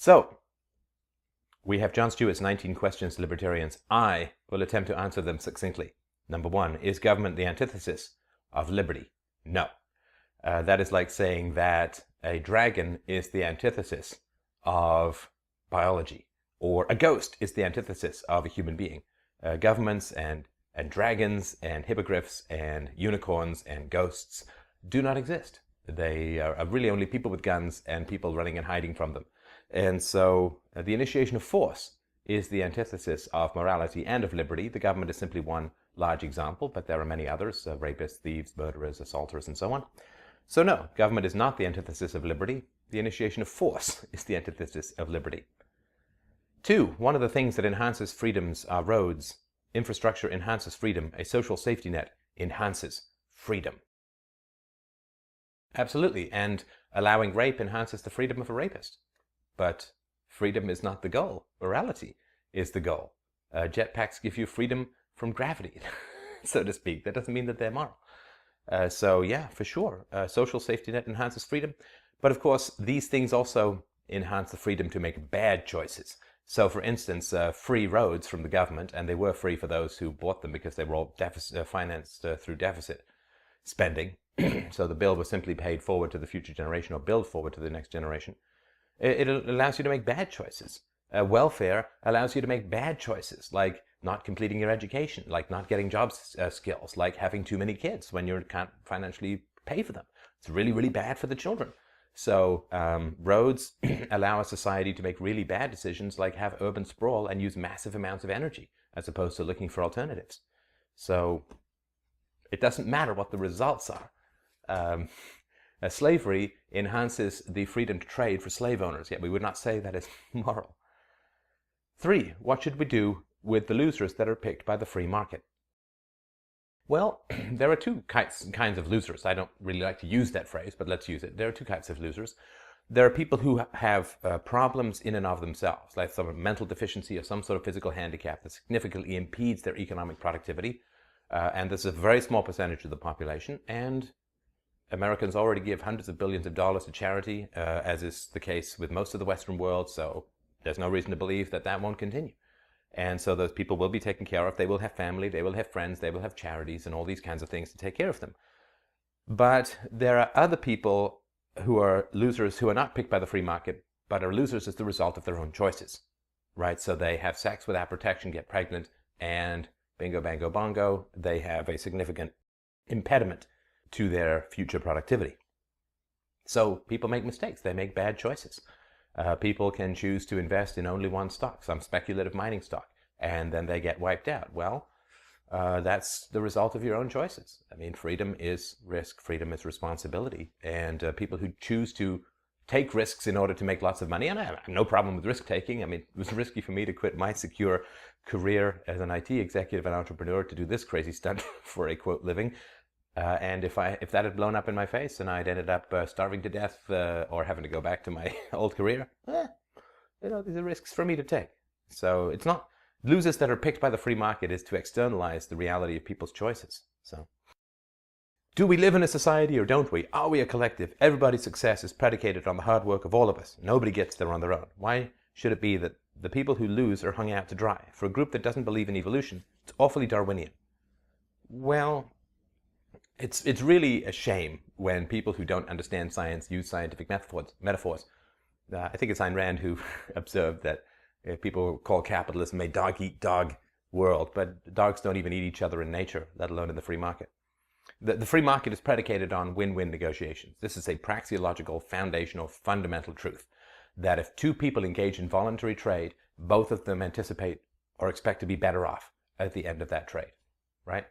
So, we have Jon Stewart's 19 questions to libertarians. I will attempt to answer them succinctly. Number 1, is government the antithesis of liberty? No. That is like saying that a dragon is the antithesis of biology, or a ghost is the antithesis of a human being. Governments and dragons and hippogriffs and unicorns and ghosts do not exist. They are really only people with guns and people running and hiding from them. And so the initiation of force is the antithesis of morality and of liberty. The government is simply one large example, but there are many others, rapists, thieves, murderers, assaulters, and so on. So no, government is not the antithesis of liberty. The initiation of force is the antithesis of liberty. 2, one of the things that enhances freedoms are roads. Infrastructure enhances freedom. A social safety net enhances freedom. Absolutely, and allowing rape enhances the freedom of a rapist. But freedom is not the goal. Morality is the goal. Jetpacks give you freedom from gravity, so to speak. That doesn't mean that they're moral. So yeah, for sure, social safety net enhances freedom. But of course, these things also enhance the freedom to make bad choices. So for instance, free roads from the government, and they were free for those who bought them because they were all financed through deficit spending. So the bill was simply paid forward to the future generation, or billed forward to the next generation. It allows you to make bad choices. Welfare allows you to make bad choices, like not completing your education, like not getting job skills, like having too many kids when you can't financially pay for them. It's really, really bad for the children. So roads allow a society to make really bad decisions, like have urban sprawl and use massive amounts of energy, as opposed to looking for alternatives. So it doesn't matter what the results are. Slavery enhances the freedom to trade for slave owners, yet we would not say that is moral. 3, what should we do with the losers that are picked by the free market? Well, there are 2 kinds of losers. I don't really like to use that phrase, but let's use it. There are 2 types of losers. There are people who have problems in and of themselves, like some mental deficiency or some sort of physical handicap that significantly impedes their economic productivity. And this is a very small percentage of the population. And Americans already give hundreds of billions of dollars to charity, as is the case with most of the Western world. So there's no reason to believe that that won't continue. And so those people will be taken care of. They will have family, they will have friends, they will have charities and all these kinds of things to take care of them. But there are other people who are losers who are not picked by the free market, but are losers as the result of their own choices, right? So they have sex without protection, get pregnant, and bingo, bango, bongo, they have a significant impediment to their future productivity. So people make mistakes. They make bad choices. People can choose to invest in only one stock, some speculative mining stock, and then they get wiped out. Well, that's the result of your own choices. I mean, freedom is risk, freedom is responsibility, and people who choose to take risks in order to make lots of money, and I have no problem with risk taking. I mean, it was risky for me to quit my secure career as an IT executive and entrepreneur to do this crazy stunt for a quote living. And if that had blown up in my face and I'd ended up starving to death or having to go back to my old career, these are risks for me to take. So it's not losers that are picked by the free market is to externalize the reality of people's choices. So do we live in a society or don't we? Are we a collective? Everybody's success is predicated on the hard work of all of us. Nobody gets there on their own. Why should it be that the people who lose are hung out to dry? For a group that doesn't believe in evolution, it's awfully Darwinian. Well, it's really a shame when people who don't understand science use scientific metaphors. I think it's Ayn Rand who observed that people call capitalism a dog-eat-dog world, but dogs don't even eat each other in nature, let alone in the free market. The free market is predicated on win-win negotiations. This is a praxeological, foundational, fundamental truth, that if 2 people engage in voluntary trade, both of them anticipate or expect to be better off at the end of that trade, right?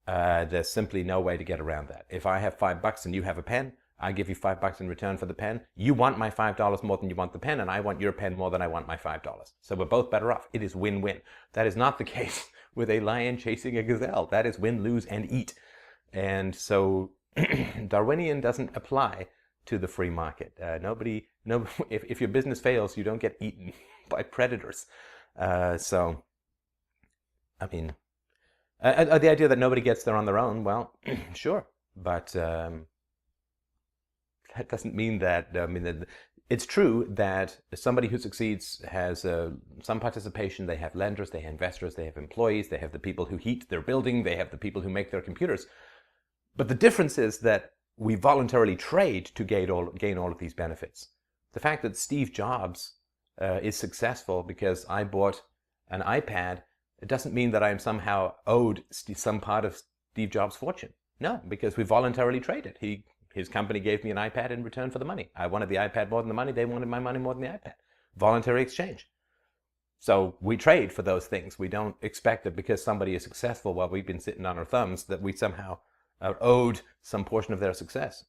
There's simply no way to get around that. If I have $5 and you have a pen, I give you $5 in return for the pen. You want my $5 more than you want the pen, and I want your pen more than I want my $5. So we're both better off. It is win-win. That is not the case with a lion chasing a gazelle. That is win, lose, and eat. And so Darwinian doesn't apply to the free market. If your business fails, you don't get eaten by predators. So, I mean, the idea that nobody gets there on their own, well, sure, but that doesn't mean that. It's true that somebody who succeeds has some participation. They have lenders, they have investors, they have employees, they have the people who heat their building, they have the people who make their computers. But the difference is that we voluntarily trade to gain all of these benefits. The fact that Steve Jobs is successful because I bought an iPad, it doesn't mean that I am somehow owed some part of Steve Jobs' fortune. No, because we voluntarily traded. His company gave me an iPad in return for the money. I wanted the iPad more than the money. They wanted my money more than the iPad. Voluntary exchange. So we trade for those things. We don't expect that because somebody is successful while we've been sitting on our thumbs that we somehow are owed some portion of their success.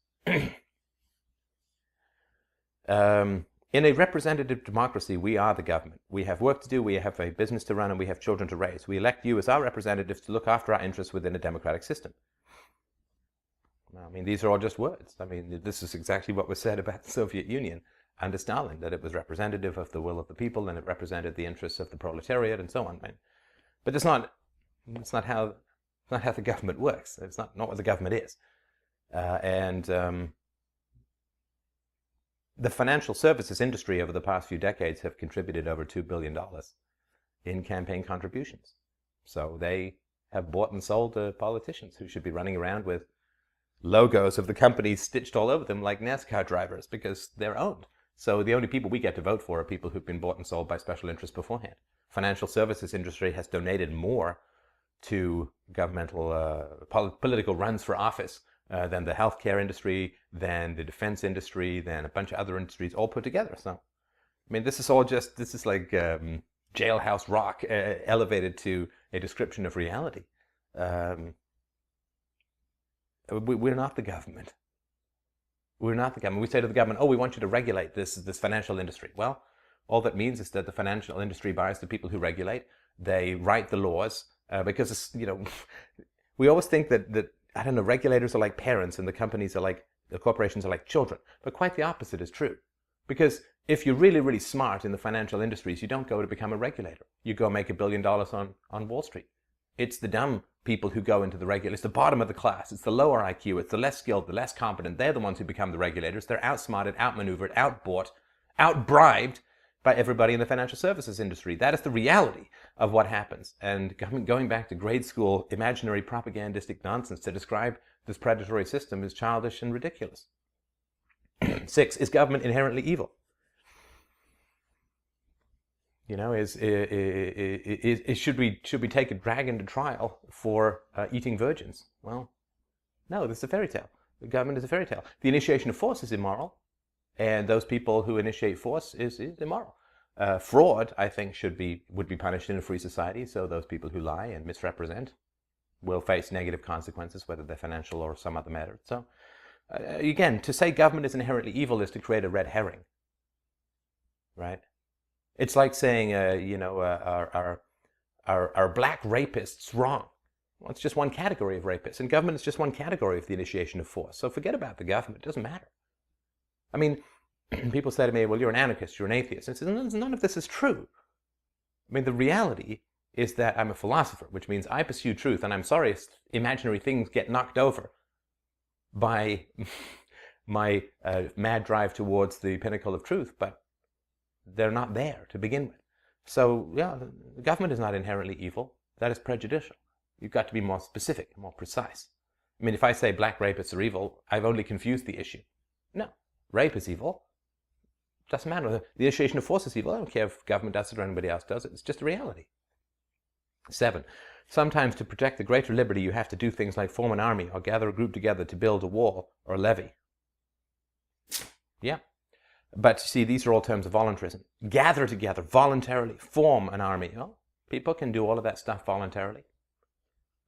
In a representative democracy, we are the government. We have work to do, we have a business to run, and we have children to raise. We elect you as our representatives to look after our interests within a democratic system. I mean, these are all just words. I mean, this is exactly what was said about the Soviet Union under Stalin, that it was representative of the will of the people and it represented the interests of the proletariat and so on. But it's not how the government works. It's not what the government is. The financial services industry over the past few decades have contributed over $2 billion in campaign contributions. So they have bought and sold to politicians who should be running around with logos of the companies stitched all over them like NASCAR drivers because they're owned. So the only people we get to vote for are people who've been bought and sold by special interests beforehand. Financial services industry has donated more to governmental political runs for office than the healthcare industry, than the defense industry, than a bunch of other industries all put together. So, I mean, this is like jailhouse rock elevated to a description of reality. We're not the government. We're not the government. We say to the government, oh, we want you to regulate this financial industry. Well, all that means is that the financial industry buys the people who regulate. They write the laws because, we always think that I don't know, regulators are like parents and the corporations are like children. But quite the opposite is true. Because if you're really, really smart in the financial industries, you don't go to become a regulator. You go make $1 billion on Wall Street. It's the dumb people who go into the regulator. It's the bottom of the class. It's the lower IQ. It's the less skilled, the less competent. They're the ones who become the regulators. They're outsmarted, outmaneuvered, outbought, outbribed by everybody in the financial services industry. That is the reality of what happens. And going back to grade school imaginary propagandistic nonsense to describe this predatory system is childish and ridiculous. 6, is government inherently evil? Should we take a dragon to trial for eating virgins? Well, no, this is a fairy tale. The government is a fairy tale. The initiation of force is immoral. And those people who initiate force is immoral. Fraud, I think, would be punished in a free society. So those people who lie and misrepresent will face negative consequences, whether they're financial or some other matter. So, again, to say government is inherently evil is to create a red herring, right? It's like saying, are black rapists wrong? Well, it's just one category of rapists, and government is just one category of the initiation of force. So forget about the government; it doesn't matter. I mean, people say to me, well, you're an anarchist, you're an atheist. And I say, none of this is true. I mean, the reality is that I'm a philosopher, which means I pursue truth. And I'm sorry if imaginary things get knocked over by my mad drive towards the pinnacle of truth, but they're not there to begin with. So, yeah, the government is not inherently evil. That is prejudicial. You've got to be more specific, more precise. I mean, if I say black rapists are evil, I've only confused the issue. No. Rape is evil. Doesn't matter. The initiation of force is evil. I don't care if government does it or anybody else does it. It's just a reality. 7. Sometimes to protect the greater liberty, you have to do things like form an army or gather a group together to build a wall or a levy. Yeah. But you see, these are all terms of voluntarism. Gather together voluntarily, form an army. Oh, people can do all of that stuff voluntarily.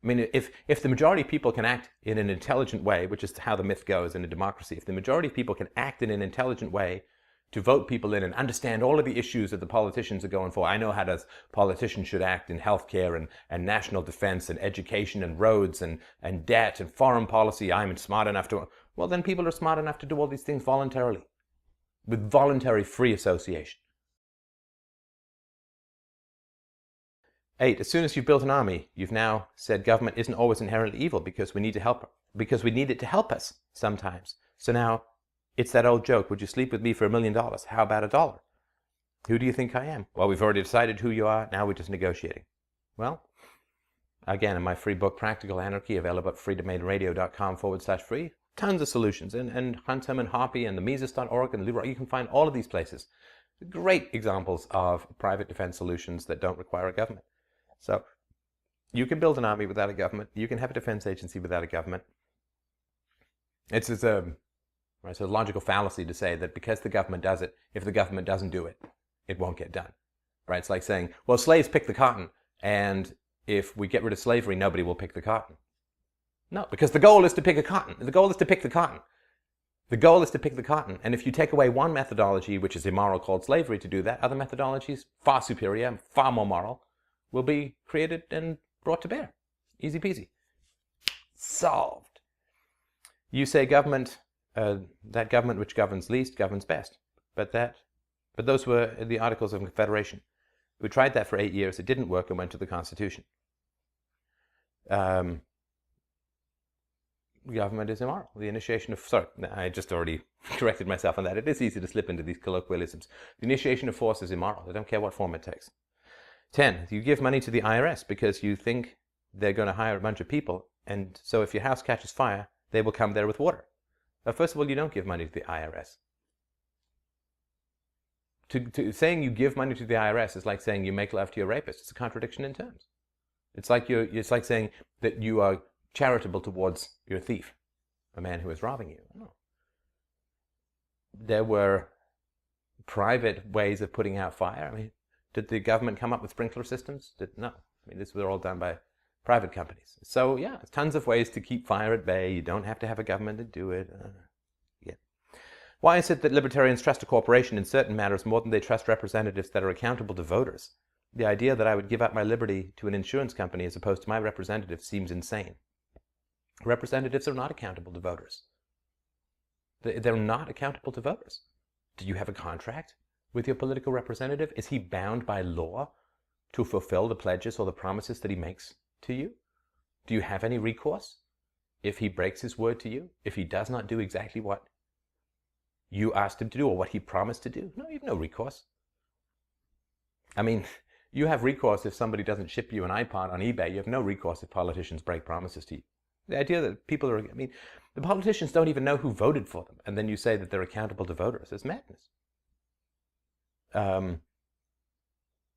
I mean, if the majority of people can act in an intelligent way, which is how the myth goes in a democracy, if the majority of people can act in an intelligent way to vote people in and understand all of the issues that the politicians are going for, I know how politicians should act in healthcare and national defense and education and roads and debt and foreign policy, I'm smart enough to... Well, then people are smart enough to do all these things voluntarily, with voluntary free association. 8, as soon as you've built an army, you've now said government isn't always inherently evil because we need it to help us sometimes. So now, It's that old joke, would you sleep with me for $1 million? How about $1? Who do you think I am? Well, we've already decided who you are, now we're just negotiating. Well, again, in my free book, Practical Anarchy, available at freedomainradio.com/free, tons of solutions. And Huntsman and Hoppy and the Mises.org and Libertarians, you can find all of these places. Great examples of private defense solutions that don't require a government. So you can build an army without a government. You can have a defense agency without a government. It's a logical fallacy to say that because the government does it, if the government doesn't do it, it won't get done. Right? It's like saying, well, slaves pick the cotton, and if we get rid of slavery, nobody will pick the cotton. No, because the goal is to pick a cotton. The goal is to pick the cotton. The goal is to pick the cotton. And if you take away one methodology, which is immoral, called slavery, to do that, other methodologies, far superior, far more moral, will be created and brought to bear. Easy peasy. Solved. You say government, that government which governs least governs best. But those were the Articles of Confederation. We tried that for 8 years. It didn't work and went to the Constitution. Government is immoral. The initiation of, sorry, I just already corrected myself on that. It is easy to slip into these colloquialisms. The initiation of force is immoral. I don't care what form it takes. 10, you give money to the IRS because you think they're going to hire a bunch of people, and so if your house catches fire, they will come there with water. First of all, you don't give money to the IRS. Saying you give money to the IRS is like saying you make love to your rapist. It's a contradiction in terms. It's like saying that you are charitable towards your thief, a man who is robbing you. No. There were private ways of putting out fire. I mean, did the government come up with sprinkler systems? No. I mean, this was all done by private companies. So yeah, tons of ways to keep fire at bay. You don't have to have a government to do it. Yeah. Why is it that libertarians trust a corporation in certain matters more than they trust representatives that are accountable to voters? The idea that I would give up my liberty to an insurance company as opposed to my representative seems insane. Representatives are not accountable to voters. They're not accountable to voters. Do you have a contract with your political representative? Is he bound by law to fulfill the pledges or the promises that he makes to you? Do you have any recourse if he breaks his word to you? If he does not do exactly what you asked him to do or what he promised to do? No, you have no recourse. I mean, you have recourse if somebody doesn't ship you an iPod on eBay. You have no recourse if politicians break promises to you. The idea that people are, I mean, the politicians don't even know who voted for them, and then you say that they're accountable to voters. It's madness.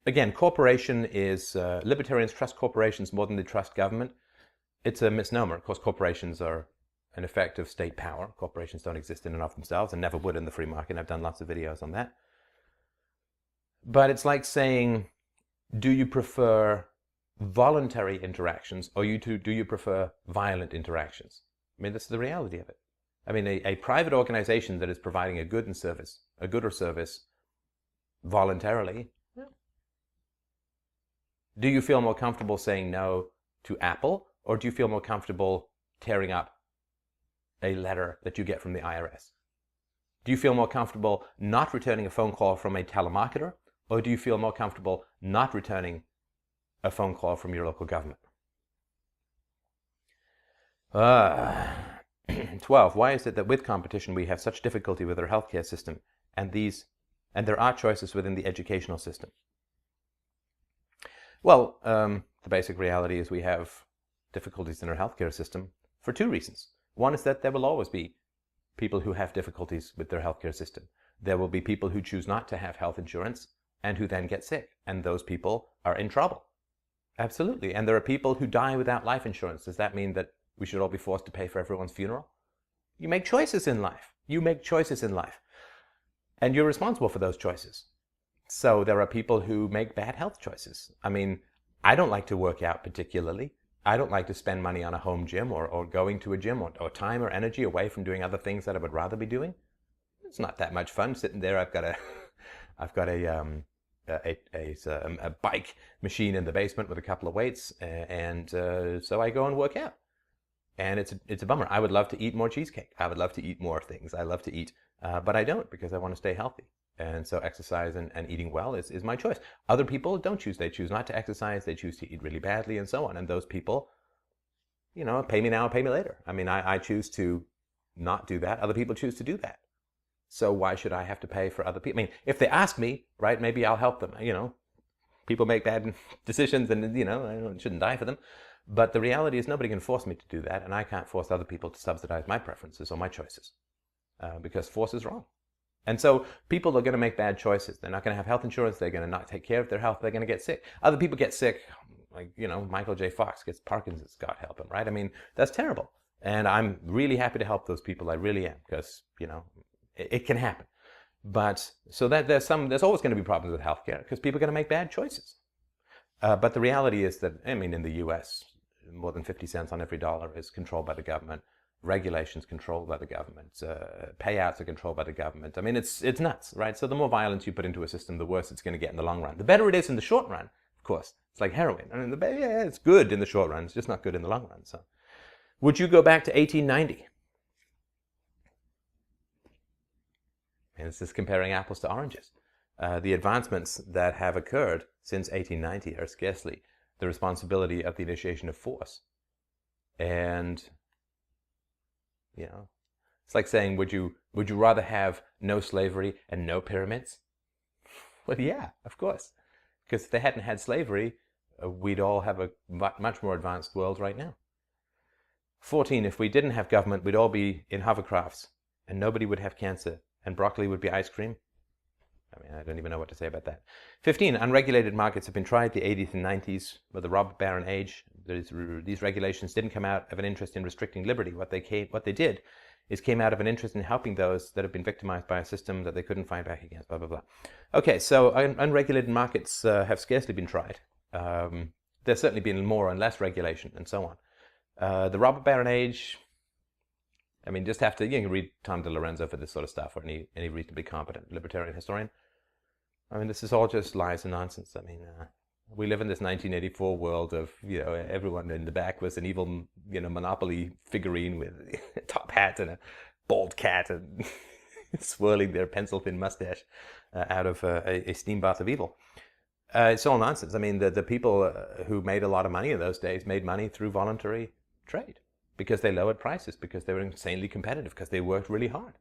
Again, corporation is, libertarians trust corporations more than they trust government. It's a misnomer. Of course, corporations are an effect of state power. Corporations don't exist in and of themselves and never would in the free market. I've done lots of videos on that. But it's like saying, do you prefer voluntary interactions or do you prefer violent interactions? I mean, this is the reality of it. I mean, a private organization that is providing a good or service voluntarily, yeah. Do you feel more comfortable saying no to Apple, or do you feel more comfortable tearing up a letter that you get from the IRS? Do you feel more comfortable not returning a phone call from a telemarketer, or do you feel more comfortable not returning a phone call from your local government? 12. Why is it that with competition we have such difficulty with our healthcare system, and there are choices within the educational system? Well, the basic reality is we have difficulties in our healthcare system for two reasons. One is that there will always be people who have difficulties with their healthcare system. There will be people who choose not to have health insurance and who then get sick, and those people are in trouble. Absolutely. And there are people who die without life insurance. Does that mean that we should all be forced to pay for everyone's funeral? You make choices in life. You make choices in life. And you're responsible for those choices. So there are people who make bad health choices. I mean, I don't like to work out particularly. I don't like to spend money on a home gym or going to a gym or time or energy away from doing other things that I would rather be doing. It's not that much fun sitting there. I've got a bike machine in the basement with a couple of weights, and so I go and work out. And it's a bummer. I would love to eat more cheesecake. I would love to eat more things. I love to eat, but I don't, because I want to stay healthy. And so exercise and eating well is my choice. Other people don't choose. They choose not to exercise. They choose to eat really badly and so on. And those people, pay me now or pay me later. I mean, I choose to not do that. Other people choose to do that. So why should I have to pay for other people? I mean, if they ask me, right, maybe I'll help them. People make bad decisions and, I shouldn't die for them. But the reality is nobody can force me to do that, and I can't force other people to subsidize my preferences or my choices because force is wrong. And so people are going to make bad choices. They're not going to have health insurance. They're going to not take care of their health. They're going to get sick. Other people get sick. Like, Michael J. Fox gets Parkinson's, God help him, right? I mean, that's terrible. And I'm really happy to help those people. I really am, because, it can happen. But so that there's always going to be problems with healthcare because people are going to make bad choices. But the reality is that, in the US, more than 50 cents on every dollar is controlled by the government. Regulations controlled by the government. Payouts are controlled by the government. I mean, it's nuts, right? So the more violence you put into a system, the worse it's going to get in the long run. The better it is in the short run, of course. It's like heroin. I mean, it's good in the short run. It's just not good in the long run. So, would you go back to 1890? And it's just comparing apples to oranges. The advancements that have occurred since 1890 are scarcely the responsibility of the initiation of force. And it's like saying, would you rather have no slavery and no pyramids? Well, yeah, of course. Because if they hadn't had slavery, we'd all have a much more advanced world right now. 14, if we didn't have government, we'd all be in hovercrafts, and nobody would have cancer, and broccoli would be ice cream. I don't even know what to say about that. 15, unregulated markets have been tried the 80s and 90s with the robber baron age. These regulations didn't come out of an interest in restricting liberty. What they did is came out of an interest in helping those that have been victimized by a system that they couldn't fight back against, blah, blah, blah. Okay, so unregulated markets have scarcely been tried. There's certainly been more and less regulation and so on. The robber baron age, just you can read Tom DiLorenzo for this sort of stuff, or any reasonably competent libertarian historian. This is all just lies and nonsense. We live in this 1984 world of, everyone in the back was an evil, Monopoly figurine with a top hat and a bald cat and swirling their pencil-thin mustache out of a steam bath of evil. It's all nonsense. The people who made a lot of money in those days made money through voluntary trade because they lowered prices, because they were insanely competitive, because they worked really hard.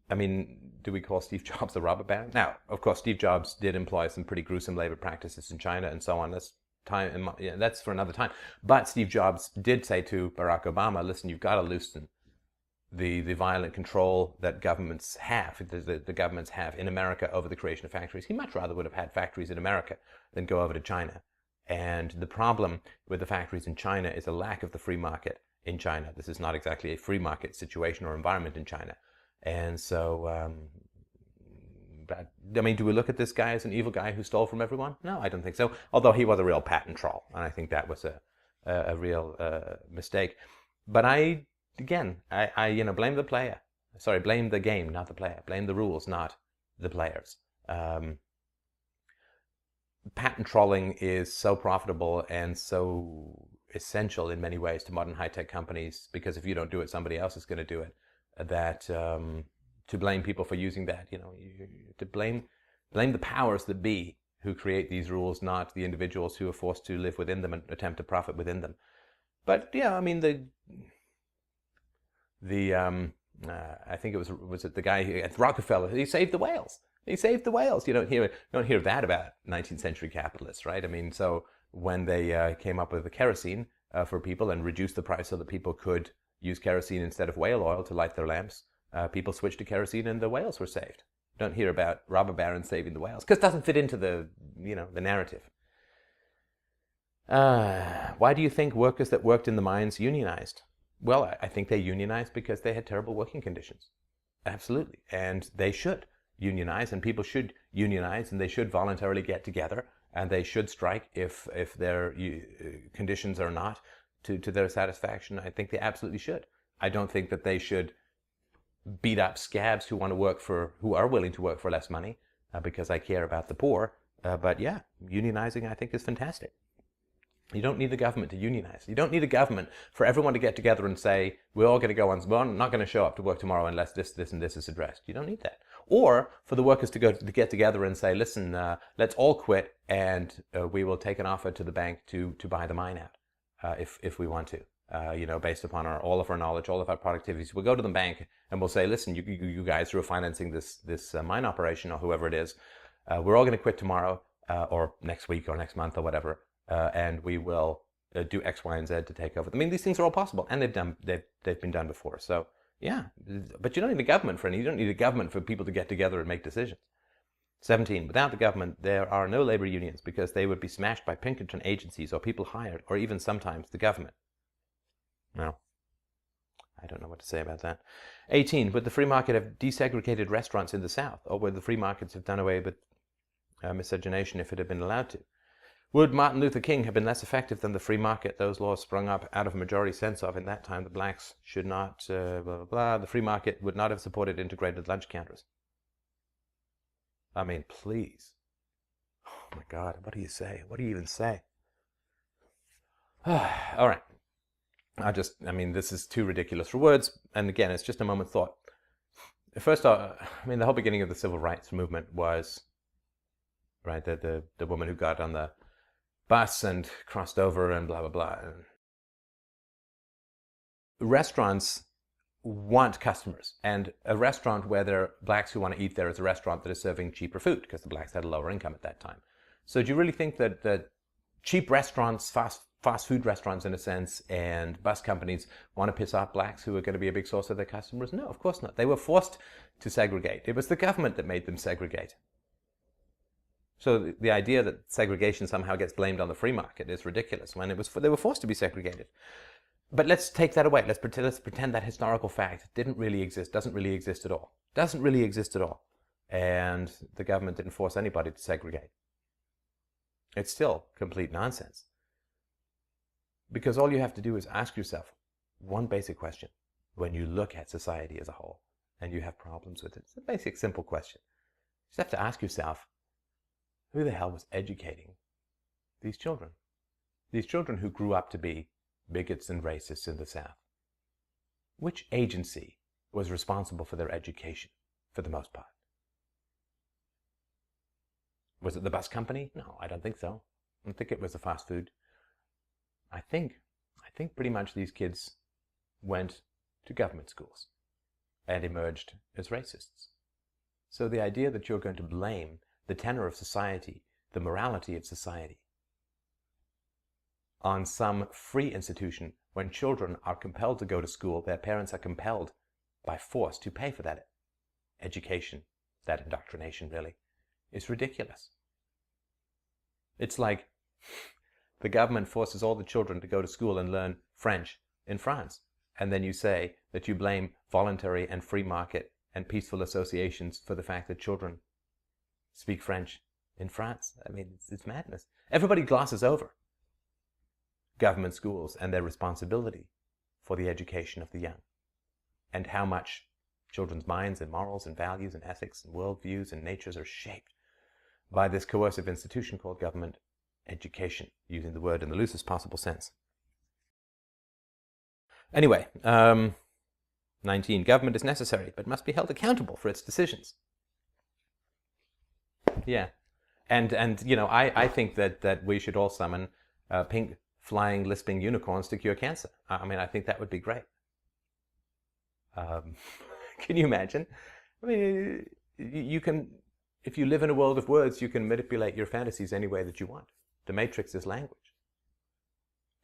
Do we call Steve Jobs the robber baron? Now, of course, Steve Jobs did employ some pretty gruesome labor practices in China and so on. That's for another time. But Steve Jobs did say to Barack Obama, listen, you've got to loosen the violent control that governments have, the governments have in America over the creation of factories. He much rather would have had factories in America than go over to China. And the problem with the factories in China is a lack of the free market in China. This is not exactly a free market situation or environment in China. And so, do we look at this guy as an evil guy who stole from everyone? No, I don't think so. Although he was a real patent troll, and I think that was a real mistake. But I blame the player. Sorry, blame the game, not the player. Blame the rules, not the players. Patent trolling is so profitable and so essential in many ways to modern high-tech companies, because if you don't do it, somebody else is going to do it. That to blame people for using that, to blame the powers that be who create these rules, not the individuals who are forced to live within them and attempt to profit within them. But yeah, I think it was it the guy at Rockefeller? He saved the whales. He saved the whales. You don't hear that about 19th century capitalists, right? So when they came up with the kerosene for people and reduced the price so that people could use kerosene instead of whale oil to light their lamps, people switched to kerosene and the whales were saved. Don't hear about robber barons saving the whales, because it doesn't fit into the narrative. Why do you think workers that worked in the mines unionized? Well, I think they unionized because they had terrible working conditions. Absolutely. And they should unionize, and people should unionize, and they should voluntarily get together, and they should strike if their conditions are not to their satisfaction. I think they absolutely should. I don't think that they should beat up scabs who are willing to work for less money because I care about the poor. But yeah, unionizing I think is fantastic. You don't need the government to unionize. You don't need a government for everyone to get together and say, we're all going to go on, we're not going to show up to work tomorrow unless this, and this is addressed. You don't need that. Or for the workers to get together and say, listen, let's all quit and we will take an offer to the bank to buy the mine out if we want to. based upon all of our knowledge, all of our productivities. We'll go to the bank and we'll say, listen, you guys who are financing this mine operation or whoever it is, we're all going to quit tomorrow or next week or next month or whatever, and we will do X, Y, and Z to take over. I mean, these things are all possible, and they've been done before. So yeah, but you don't need a government for any. You don't need a government for people to get together and make decisions. 17. Without the government, there are no labor unions because they would be smashed by Pinkerton agencies or people hired, or even sometimes the government. No, I don't know what to say about that. 18. Would the free market have desegregated restaurants in the South, or would the free markets have done away with miscegenation if it had been allowed to? Would Martin Luther King have been less effective than the free market? Those laws sprung up out of a majority sense of, in that time, the blacks should not, blah, blah, blah. The free market would not have supported integrated lunch counters. I mean, please. Oh my God, what do you say? What do you even say? All right. This is too ridiculous for words. And again, it's just a moment's thought. First off, the whole beginning of the civil rights movement was, right, the woman who got on the bus and crossed over and blah, blah, blah. Restaurants want customers, and a restaurant where there are blacks who want to eat there is a restaurant that is serving cheaper food because the blacks had a lower income at that time. So do you really think that cheap restaurants, fast food restaurants in a sense, and bus companies want to piss off blacks who are going to be a big source of their customers? No, of course not. They were forced to segregate. It was the government that made them segregate. So the idea that segregation somehow gets blamed on the free market is ridiculous when they were forced to be segregated. But let's take that away. Let's pretend that historical fact doesn't really exist at all. Doesn't really exist at all. And the government didn't force anybody to segregate. It's still complete nonsense. Because all you have to do is ask yourself one basic question when you look at society as a whole and you have problems with it. It's a basic, simple question. You just have to ask yourself, who the hell was educating these children? These children who grew up to be bigots and racists in the South. Which agency was responsible for their education, for the most part? Was it the bus company? No, I don't think so. I don't think it was the fast food. I think pretty much these kids went to government schools and emerged as racists. So the idea that you're going to blame the tenor of society, the morality of society, on some free institution when children are compelled to go to school, their parents are compelled by force to pay for that education, that indoctrination really, is ridiculous. It's like the government forces all the children to go to school and learn French in France, and then you say that you blame voluntary and free market and peaceful associations for the fact that children speak French in France. I mean, it's madness. Everybody glosses over government schools and their responsibility for the education of the young, and how much children's minds and morals and values and ethics and worldviews and natures are shaped by this coercive institution called government education, using the word in the loosest possible sense. Anyway, 19. Government is necessary, but must be held accountable for its decisions. Yeah, and I think that we should all summon pink flying, lisping unicorns to cure cancer. I think that would be great. Can you imagine? You can, if you live in a world of words, you can manipulate your fantasies any way that you want. The matrix is language.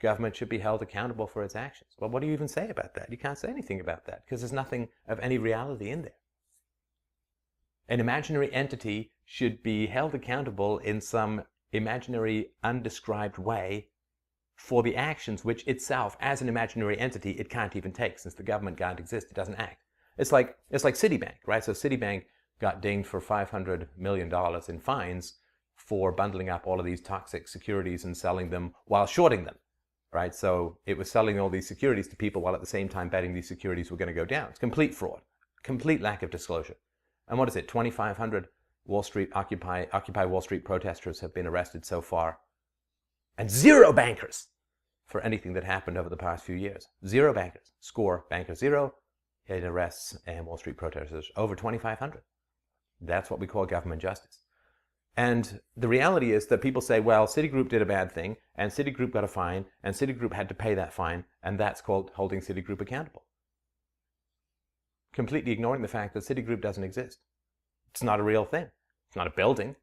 Government should be held accountable for its actions. Well, what do you even say about that? You can't say anything about that because there's nothing of any reality in there. An imaginary entity should be held accountable in some imaginary, undescribed way for the actions which itself, as an imaginary entity, it can't even take. Since the government can't exist, it doesn't act. It's like Citibank, right? So Citibank got dinged for $500 million in fines for bundling up all of these toxic securities and selling them while shorting them, right? So it was selling all these securities to people while at the same time betting these securities were going to go down. It's complete fraud, complete lack of disclosure. And what is it? 2,500 Occupy Wall Street protesters have been arrested so far, and 0 bankers for anything that happened over the past few years. 0 bankers. Score, banker 0, in arrests and Wall Street protesters over 2,500. That's what we call government justice. And the reality is that people say, well, Citigroup did a bad thing, and Citigroup got a fine, and Citigroup had to pay that fine, and that's called holding Citigroup accountable. Completely ignoring the fact that Citigroup doesn't exist. It's not a real thing. It's not a building.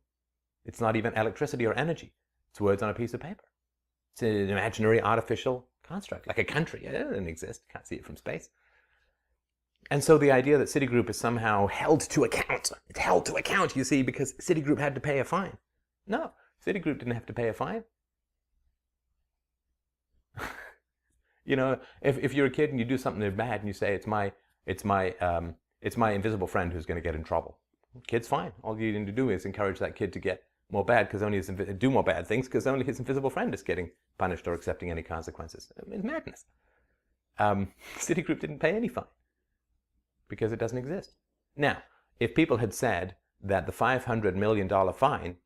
It's not even electricity or energy. It's words on a piece of paper. It's an imaginary artificial construct, like a country. It doesn't exist. Can't see it from space. And so the idea that Citigroup is somehow held to account, it's held to account, you see, because Citigroup had to pay a fine. No, Citigroup didn't have to pay a fine. You know, if you're a kid and you do something bad and you say, it's my invisible friend who's going to get in trouble. Kid's fine. All you need to do is encourage that kid to get more bad do more bad things because only his invisible friend is getting punished or accepting any consequences. It's madness. Citigroup didn't pay any fine because it doesn't exist. Now, if people had said that the $500 million fine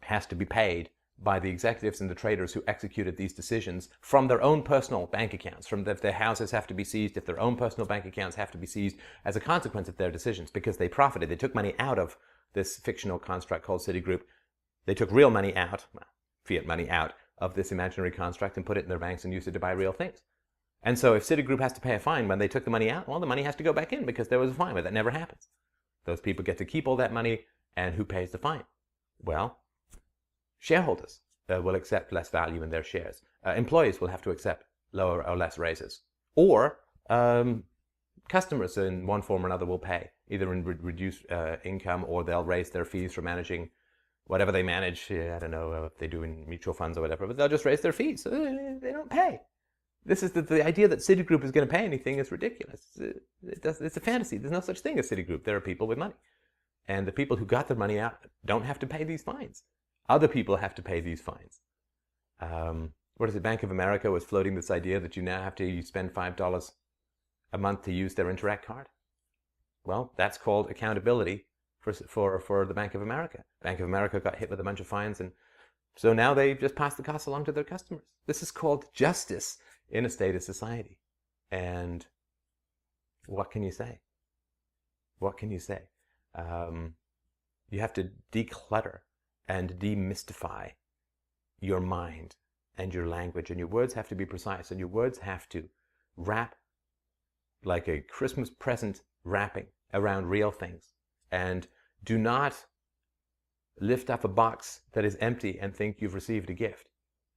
has to be paid by the executives and the traders who executed these decisions from their own personal bank accounts, if their houses have to be seized, if their own personal bank accounts have to be seized as a consequence of their decisions because they profited, they took money out of this fictional construct called Citigroup. They took real money out, fiat money out of this imaginary construct and put it in their banks and used it to buy real things. And so if Citigroup has to pay a fine when they took the money out, well, the money has to go back in because there was a fine, but that never happens. Those people get to keep all that money, and who pays the fine? Well, shareholders will accept less value in their shares. Employees will have to accept lower or less raises. Or customers in one form or another will pay, either in reduced income, or they'll raise their fees for managing whatever they manage. I don't know if they do in mutual funds or whatever, but they'll just raise their fees. So they don't pay. This is the idea that Citigroup is going to pay anything is ridiculous. It's a fantasy. There's no such thing as Citigroup. There are people with money. And the people who got their money out don't have to pay these fines. Other people have to pay these fines. What is it? Bank of America was floating this idea that you spend $5 a month to use their Interact card. Well, that's called accountability for the Bank of America. Bank of America got hit with a bunch of fines, and so now they just pass the costs along to their customers. This is called justice in a state of society. And what can you say? What can you say? You have to declutter and demystify your mind and your language, and your words have to be precise, and your words have to wrap like a Christmas present wrapping around real things. And do not lift up a box that is empty and think you've received a gift.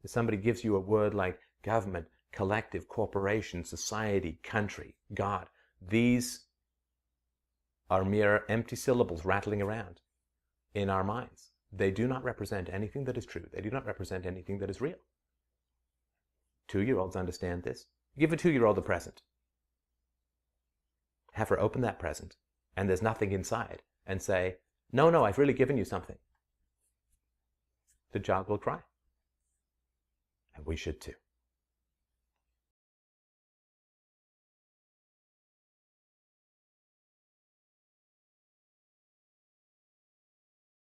If somebody gives you a word like government, collective, corporation, society, country, God, these are mere empty syllables rattling around in our minds. They do not represent anything that is true. They do not represent anything that is real. 2-year-olds understand this. Give a 2-year-old a present. Have her open that present, and there's nothing inside, and say, no, I've really given you something. The child will cry. And we should too.